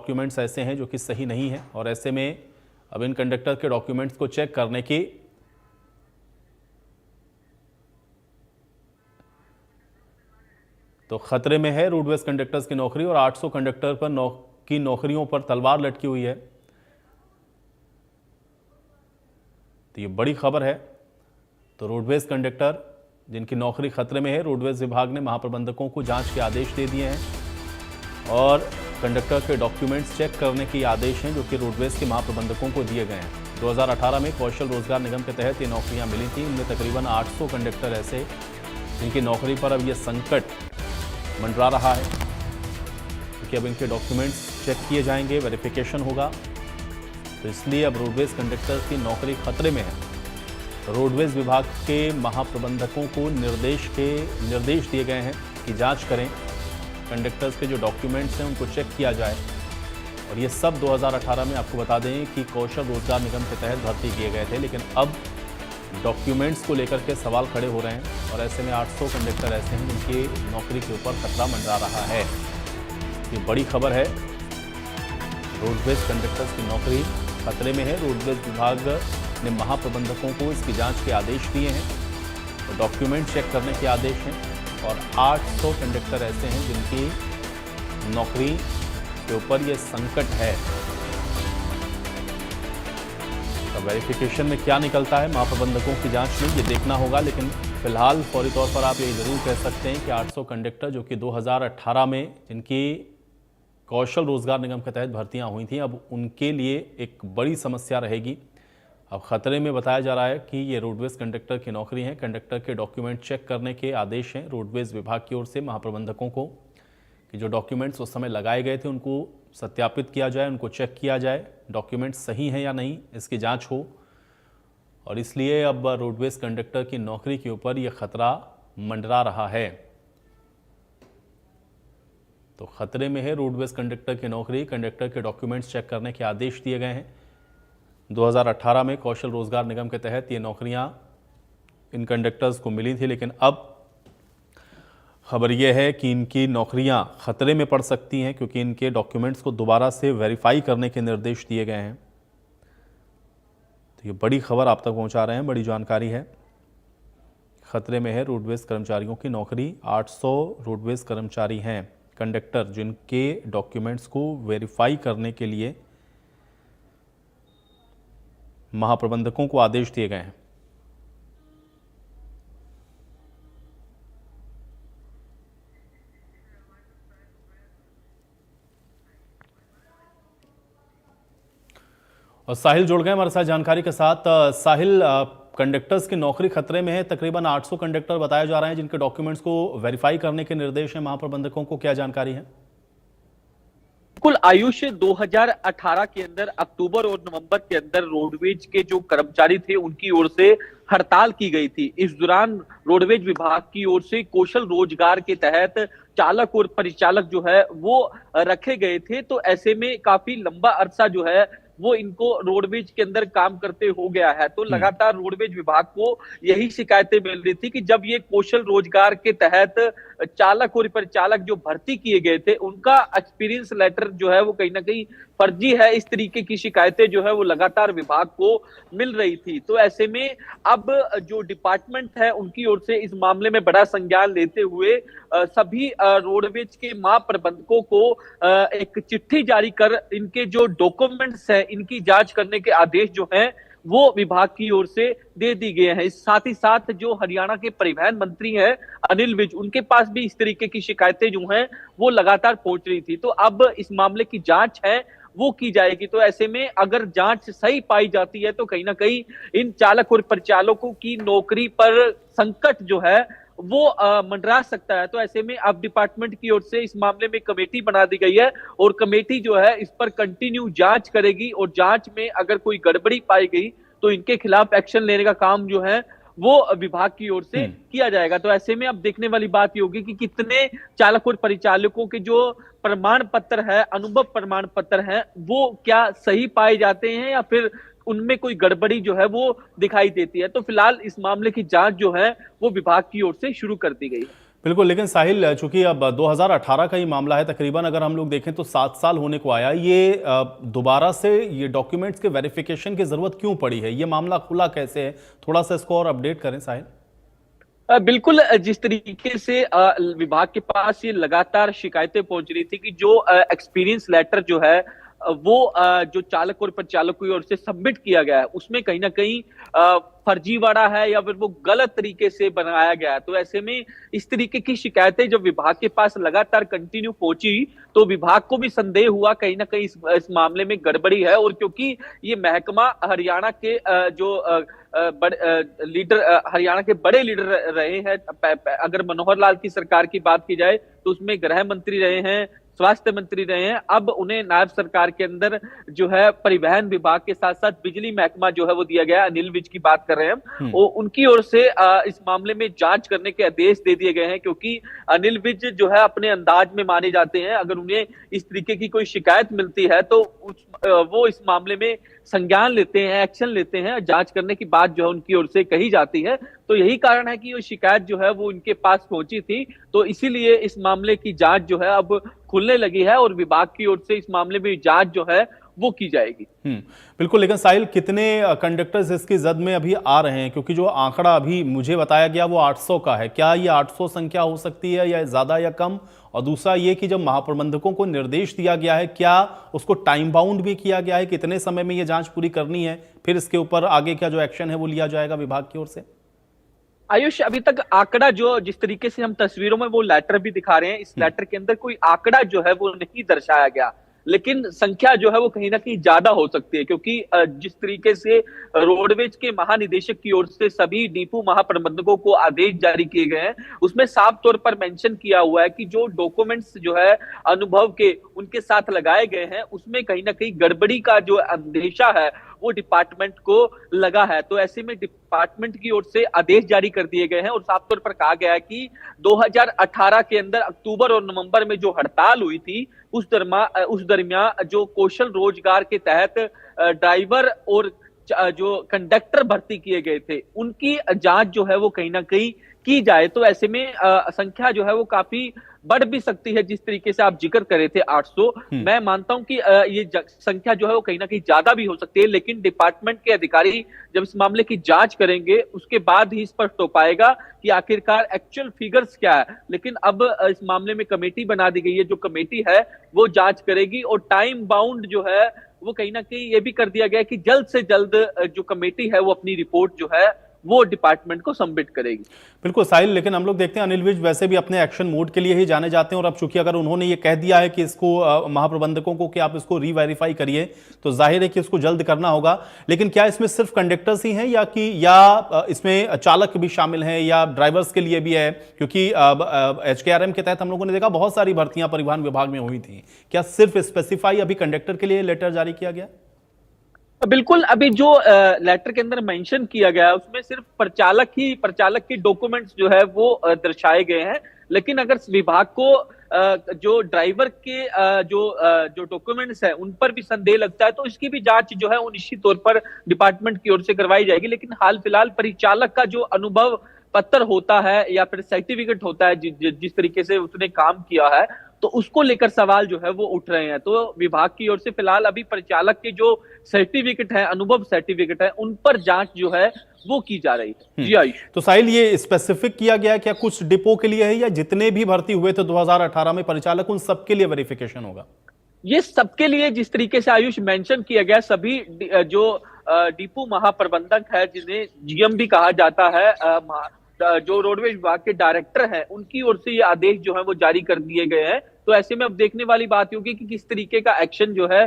Documents ऐसे हैं जो कि सही नहीं है, और ऐसे में अब इन कंडक्टर के डॉक्यूमेंट्स को चेक करने की तो खतरे में है रोडवेज कंडक्टर्स की नौकरी, और 800 कंडक्टर की नौकरियों पर तलवार लटकी हुई है। तो ये बड़ी खबर है। तो रोडवेज कंडक्टर जिनकी नौकरी खतरे में है, रोडवेज विभाग ने महाप्रबंधकों को जांच के आदेश दे दिए हैं और कंडक्टर के डॉक्यूमेंट्स चेक करने के आदेश हैं जो कि रोडवेज के महाप्रबंधकों को दिए गए हैं। 2018 में कौशल रोजगार निगम के तहत ये नौकरियां मिली थी। इनमें तकरीबन 800 कंडक्टर ऐसे जिनकी नौकरी पर अब ये संकट मंडरा रहा है, क्योंकि अब इनके डॉक्यूमेंट्स चेक किए जाएंगे, वेरिफिकेशन होगा। तो इसलिए अब रोडवेज कंडक्टर की नौकरी खतरे में है। रोडवेज विभाग के महाप्रबंधकों को निर्देश दिए गए हैं कि जांच करें, कंडक्टर्स के जो डॉक्यूमेंट्स हैं उनको चेक किया जाए। और ये सब 2018 में आपको बता दें कि कौशल रोजगार निगम के तहत भर्ती किए गए थे, लेकिन अब डॉक्यूमेंट्स को लेकर के सवाल खड़े हो रहे हैं। और ऐसे में 800 कंडक्टर ऐसे हैं जिनकी नौकरी के ऊपर खतरा मंडरा रहा है। ये बड़ी खबर है। रोडवेज कंडक्टर्स की नौकरी खतरे में है। रोडवेज विभाग ने महाप्रबंधकों को इसकी जांच के आदेश दिए हैं और डॉक्यूमेंट चेक करने के आदेश हैं। और 800 कंडक्टर ऐसे हैं जिनकी नौकरी के ऊपर ये संकट है। तो वेरिफिकेशन में क्या निकलता है महाप्रबंधकों की जांच में, ये देखना होगा। लेकिन फिलहाल फौरी तौर पर आप ये जरूर कह सकते हैं कि 800 कंडक्टर जो कि 2018 में जिनकी कौशल रोजगार निगम के तहत भर्तियां हुई थी, अब उनके लिए एक बड़ी समस्या रहेगी। अब खतरे में बताया जा रहा है कि ये रोडवेज कंडक्टर की नौकरी है। कंडक्टर के डॉक्यूमेंट चेक करने के आदेश हैं रोडवेज विभाग की ओर से महाप्रबंधकों को कि जो डॉक्यूमेंट्स उस समय लगाए गए थे उनको सत्यापित किया जाए, उनको चेक किया जाए, डॉक्यूमेंट्स सही हैं या नहीं, इसकी जांच हो। और इसलिए अब रोडवेज कंडक्टर की नौकरी के ऊपर यह खतरा मंडरा रहा है। तो खतरे में है रोडवेज कंडक्टर की नौकरी। कंडक्टर के डॉक्यूमेंट्स चेक करने के आदेश दिए गए हैं। 2018 में कौशल रोजगार निगम के तहत ये नौकरियां इन कंडक्टर्स को मिली थी, लेकिन अब खबर यह है कि इनकी नौकरियां खतरे में पड़ सकती हैं, क्योंकि इनके डॉक्यूमेंट्स को दोबारा से वेरीफाई करने के निर्देश दिए गए हैं। तो ये बड़ी खबर आप तक पहुंचा रहे हैं, बड़ी जानकारी है। खतरे में है रोडवेज कर्मचारियों की नौकरी। 800 रोडवेज कर्मचारी हैं कंडक्टर जिनके डॉक्यूमेंट्स को वेरीफाई करने के लिए महाप्रबंधकों को आदेश दिए गए हैं। और साहिल जुड़ गए हमारे साथ जानकारी के साथ। साहिल, कंडक्टर्स की नौकरी खतरे में है। तकरीबन 800 कंडक्टर बताए जा रहे हैं जिनके डॉक्यूमेंट्स को वेरीफाई करने के निर्देश हैं महाप्रबंधकों को, क्या जानकारी है? बिल्कुल आयुष, 2018 के अंदर अक्टूबर और नवंबर के अंदर रोडवेज के जो कर्मचारी थे उनकी ओर से हड़ताल की गई थी। इस दौरान रोडवेज विभाग की ओर से कौशल रोजगार के तहत चालक और परिचालक जो है वो रखे गए थे। तो ऐसे में काफी लंबा अरसा जो है वो इनको रोडवेज के अंदर काम करते हो गया है। तो लगातार रोडवेज विभाग को यही शिकायतें मिल रही थी कि जब ये कौशल रोजगार के तहत चालक और परिचालक जो भर्ती किए गए थे उनका एक्सपीरियंस लेटर जो है वो कहीं ना कहीं फर्जी है, इस तरीके की शिकायतें जो है वो लगातार विभाग को मिल रही थी। तो ऐसे में अब जो डिपार्टमेंट है उनकी ओर से इस मामले में बड़ा संज्ञान लेते हुए सभी रोडवेज के महाप्रबंधकों को एक चिट्ठी जारी कर इनके जो डॉक्यूमेंट्स है इनकी जांच करने के आदेश जो हैं वो विभाग की ओर से दे दी गए हैं। साथ ही साथ जो हरियाणा के परिवहन मंत्री हैं अनिल विज, उनके पास भी इस तरीके की शिकायतें जो हैं वो लगातार पहुंच रही थी। तो अब इस मामले की जांच है वो की जाएगी। तो ऐसे में अगर जांच सही पाई जाती है तो कहीं ना कहीं इन चालक और परिचालकों की नौकरी पर संकट जो है वो मंडरा सकता है। तो ऐसे में अब डिपार्टमेंट की ओर से इस मामले में कमेटी बना दी गई है और कमेटी जो है इस पर कंटिन्यू जांच करेगी और जांच में अगर कोई गड़बड़ी पाई गई तो इनके खिलाफ एक्शन लेने का काम जो है वो विभाग की ओर से किया जाएगा। तो ऐसे में अब देखने वाली बात ये होगी कि कितने चालक और परिचालकों के जो प्रमाण पत्र है, अनुभव प्रमाण पत्र है, वो क्या सही पाए जाते हैं या फिर उनमें कोई गड़बड़ी जो है वो दिखाई देती है। तो फिलहाल इस मामले की जांच जो है वो विभाग की ओर से शुरू कर दी गई है। बिल्कुल, लेकिन साहिल चूंकि अब 2018 का ही मामला है, तकरीबन अगर हम लोग देखें तो 7 साल होने को आया, ये दोबारा से ये डॉक्यूमेंट्स के वेरिफिकेशन की जरूरत क्यों पड़ी है? ये मामला खुला कैसे है? थोड़ा सा इसको और अपडेट करें साहिल। बिल्कुल, जिस तरीके से विभाग के पास ये लगातार शिकायतें पहुंच रही थी कि जो एक्सपीरियंस लेटर जो है वो जो चालक और परिचालक की ओर से सबमिट किया गया है उसमें कहीं ना कहीं फर्जीवाड़ा है या फिर वो गलत तरीके से बनाया गया है। तो ऐसे में इस तरीके की शिकायतें जब विभाग के पास लगातार कंटिन्यू पहुंची तो विभाग को भी संदेह हुआ कहीं ना कहीं इस मामले में गड़बड़ी है। और क्योंकि ये महकमा हरियाणा के जो लीडर हरियाणा के बड़े लीडर रहे हैं, अगर मनोहर लाल की सरकार की बात की जाए तो उसमें गृह मंत्री रहे हैं, स्वास्थ्य मंत्री रहे हैं, अब उन्हें नायब सरकार के अंदर जो है परिवहन विभाग के साथ साथ बिजली महकमा जो है वो दिया गया। अनिल विज की बात कर रहे हैं हम, और उनकी ओर से इस मामले में जांच करने के आदेश दे दिए गए हैं। क्योंकि अनिल विज जो है अपने अंदाज में माने जाते हैं, अगर उन्हें इस तरीके की कोई शिकायत मिलती है तो वो इस मामले में संज्ञान लेते हैं, एक्शन लेते हैं, जांच करने की बात जो है उनकी ओर से कही जाती है। तो यही कारण है कि वो शिकायत जो है वो उनके पास पहुंची थी, तो इसीलिए इस मामले की जांच जो है अब खुलने लगी है और विभाग की ओर से इस मामले में जांच जो है वो की जाएगी। बिल्कुल, लेकिन साहिल कितने कंडक्टर्स इसकी जद में अभी आ रहे हैं? क्योंकि जो आंकड़ा अभी मुझे बताया गया वो 800 का है, क्या ये 800 संख्या हो सकती है या ज्यादा या कम? और दूसरा ये कि जब महाप्रबंधकों को निर्देश दिया गया है, क्या उसको टाइम बाउंड भी किया गया है, कितने समय में ये जांच पूरी करनी है, फिर इसके ऊपर आगे क्या जो एक्शन है वो लिया जाएगा विभाग की ओर से? आयुष, अभी तक आंकड़ा जो जिस तरीके से हम तस्वीरों में वो लेटर भी दिखा रहे हैं, इस लेटर के अंदर कोई आंकड़ा जो है वो नहीं दर्शाया गया, लेकिन संख्या जो है वो कहीं ना कहीं ज्यादा हो सकती है। क्योंकि जिस तरीके से रोडवेज के महानिदेशक की ओर से सभी डिपो महाप्रबंधकों को आदेश जारी किए गए हैं, उसमें साफ तौर पर मेंशन किया हुआ है कि जो डॉक्यूमेंट्स जो है अनुभव के उनके साथ लगाए गए हैं उसमें कहीं ना कहीं गड़बड़ी का जो अंदेशा है वो डिपार्टमेंट को लगा है। तो ऐसे में डिपार्टमेंट की ओर से आदेश जारी कर दिए गए हैं और साफ तौर पर कहा गया है कि 2018 के अंदर अक्टूबर और नवंबर में जो हड़ताल हुई थी उस दरमियान जो कौशल रोजगार के तहत ड्राइवर और जो कंडक्टर भर्ती किए गए थे उनकी जांच जो है वो कहीं ना कहीं की जाए। तो ऐसे में संख्या जो है वो काफी बढ़ भी सकती है। जिस तरीके से आप जिक्र कर रहे थे 800, मैं मानता हूं कि ये संख्या जो है वो कहीं ना कहीं ज्यादा भी हो सकती है, लेकिन डिपार्टमेंट के अधिकारी जब इस मामले की जांच करेंगे उसके बाद ही स्पष्ट हो पाएगा कि आखिरकार एक्चुअल फिगर्स क्या है। लेकिन अब इस मामले में कमेटी बना दी गई है, जो कमेटी है वो जांच करेगी और टाइम बाउंड जो है वो कहीं ना कहीं ये भी कर दिया गया है कि जल्द से जल्द जो कमेटी है वो अपनी रिपोर्ट जो है वो डिपार्टमेंट को सबमिट करेगी। बिल्कुल साहिल, लेकिन हम लोग देखते हैं अनिल विज वैसे भी अपने एक्शन मोड के लिए ही जाने जाते हैं, और अब चूंकि अगर उन्होंने ये कह दिया है कि इसको महाप्रबंधकों को कि आप इसको रीवेरीफाई करिए, तो जाहिर है कि इसको जल्द करना होगा। लेकिन क्या इसमें सिर्फ कंडक्टर्स ही हैं या इसमें चालक भी शामिल हैं या ड्राइवर्स के लिए भी है? क्योंकि HKRM के तहत हम लोगों ने देखा बहुत सारी भर्तियां परिवहन विभाग में हुई थी, क्या सिर्फ स्पेसिफाई अभी कंडक्टर के लिए लेटर जारी किया गया? बिल्कुल, अभी जो लेटर के अंदर मेंशन किया गया है उसमें सिर्फ प्रचालक के डॉक्यूमेंट्स जो है वो दर्शाए गए हैं। लेकिन अगर विभाग को जो ड्राइवर के जो डॉक्यूमेंट्स है उन पर भी संदेह लगता है तो इसकी भी जांच जो है वो निश्चित तौर पर डिपार्टमेंट की ओर से करवाई जाएगी। लेकिन हाल फिलहाल परिचालक का जो अनुभव पत्र होता है या फिर सर्टिफिकेट होता है जिस तरीके से उसने काम किया है, तो उसको लेकर सवाल जो है वो उठ रहे हैं। तो विभाग की ओर से फिलहाल अभी परिचालक के जो सर्टिफिकेट है, अनुभव सर्टिफिकेट है, उन पर जांच जो है वो की जा रही है। जी आयुष, तो साहिल ये स्पेसिफिक किया गया है क्या कुछ डिपो के लिए है या जितने भी भर्ती हुए थे 2018 में परिचालक, उन सबके लिए वेरिफिकेशन होगा? ये सबके लिए जिस तरीके से आयुष मेंशन किया गया, सभी जो डिपो महाप्रबंधक है जिन्हें GM भी कहा जाता है, जो रोडवेज विभाग के डायरेक्टर हैं, उनकी ओर से ये आदेश जो है वो जारी कर दिए गए हैं। तो ऐसे में अब देखने वाली बात होगी कि किस तरीके का एक्शन जो है